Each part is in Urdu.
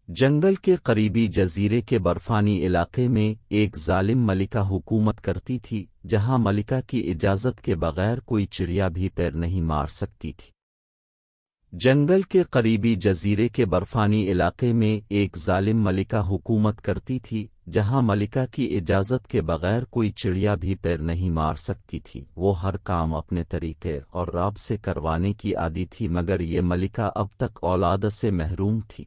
جنگل کے قریبی جزیرے کے برفانی علاقے میں ایک ظالم ملکہ حکومت کرتی تھی، جہاں ملکہ کی اجازت کے بغیر کوئی چڑیا بھی پیر نہیں مار سکتی تھی۔ جنگل کے قریبی جزیرے کے برفانی علاقے میں ایک ظالم ملکہ حکومت کرتی تھی، جہاں ملکہ کی اجازت کے بغیر کوئی چڑیا بھی پیر نہیں مار سکتی تھی۔ وہ ہر کام اپنے طریقے اور راب سے کروانے کی عادی تھی، مگر یہ ملکہ اب تک اولاد سے محروم تھی۔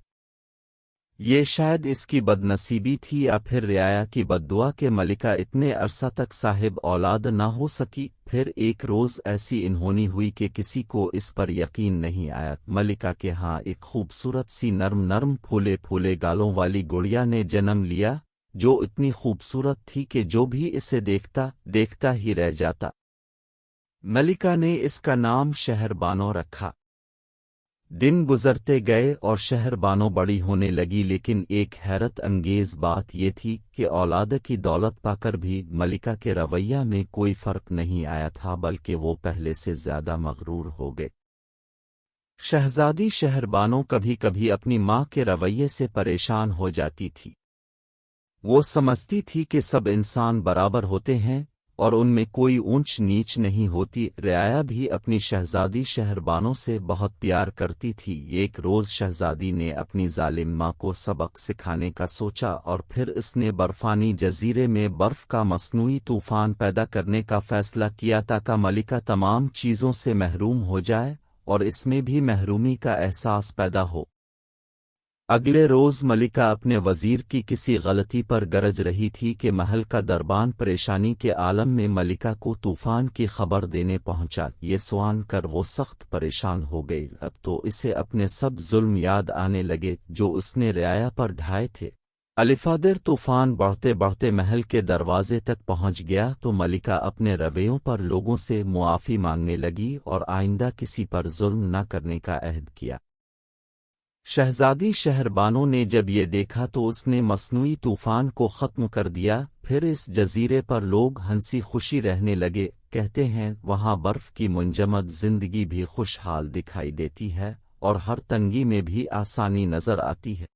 یہ شاید اس کی بد نصیبی تھی یا پھر رعایا کی بد دعا کہ ملکہ اتنے عرصہ تک صاحب اولاد نہ ہو سکی۔ پھر ایک روز ایسی انہونی ہوئی کہ کسی کو اس پر یقین نہیں آیا۔ ملکہ کے ہاں ایک خوبصورت سی نرم پھولے پھولے گالوں والی گڑیا نے جنم لیا، جو اتنی خوبصورت تھی کہ جو بھی اسے دیکھتا ہی رہ جاتا۔ ملکہ نے اس کا نام شہر بانو رکھا۔ دن گزرتے گئے اور شہر بانو بڑی ہونے لگی، لیکن ایک حیرت انگیز بات یہ تھی کہ اولاد کی دولت پا کر بھی ملکہ کے رویہ میں کوئی فرق نہیں آیا تھا، بلکہ وہ پہلے سے زیادہ مغرور ہو گئے۔ شہزادی شہر بانو کبھی کبھی اپنی ماں کے رویے سے پریشان ہو جاتی تھی۔ وہ سمجھتی تھی کہ سب انسان برابر ہوتے ہیں اور ان میں کوئی اونچ نیچ نہیں ہوتی۔ رعایا بھی اپنی شہزادی شہربانوں سے بہت پیار کرتی تھی۔ ایک روز شہزادی نے اپنی ظالم ماں کو سبق سکھانے کا سوچا، اور پھر اس نے برفانی جزیرے میں برف کا مصنوعی طوفان پیدا کرنے کا فیصلہ کیا تاکہ ملکہ تمام چیزوں سے محروم ہو جائے اور اس میں بھی محرومی کا احساس پیدا ہو۔ اگلے روز ملکہ اپنے وزیر کی کسی غلطی پر گرج رہی تھی کہ محل کا دربان پریشانی کے عالم میں ملکہ کو طوفان کی خبر دینے پہنچا۔ یہ سن کر وہ سخت پریشان ہو گئی۔ اب تو اسے اپنے سب ظلم یاد آنے لگے جو اس نے رعایا پر ڈھائے تھے۔ الفادر طوفان بڑھتے بڑھتے محل کے دروازے تک پہنچ گیا تو ملکہ اپنے رویوں پر لوگوں سے معافی مانگنے لگی اور آئندہ کسی پر ظلم نہ کرنے کا عہد کیا۔ شہزادی شہر بانو نے جب یہ دیکھا تو اس نے مصنوعی طوفان کو ختم کر دیا۔ پھر اس جزیرے پر لوگ ہنسی خوشی رہنے لگے۔ کہتے ہیں وہاں برف کی منجمد زندگی بھی خوشحال دکھائی دیتی ہے اور ہر تنگی میں بھی آسانی نظر آتی ہے۔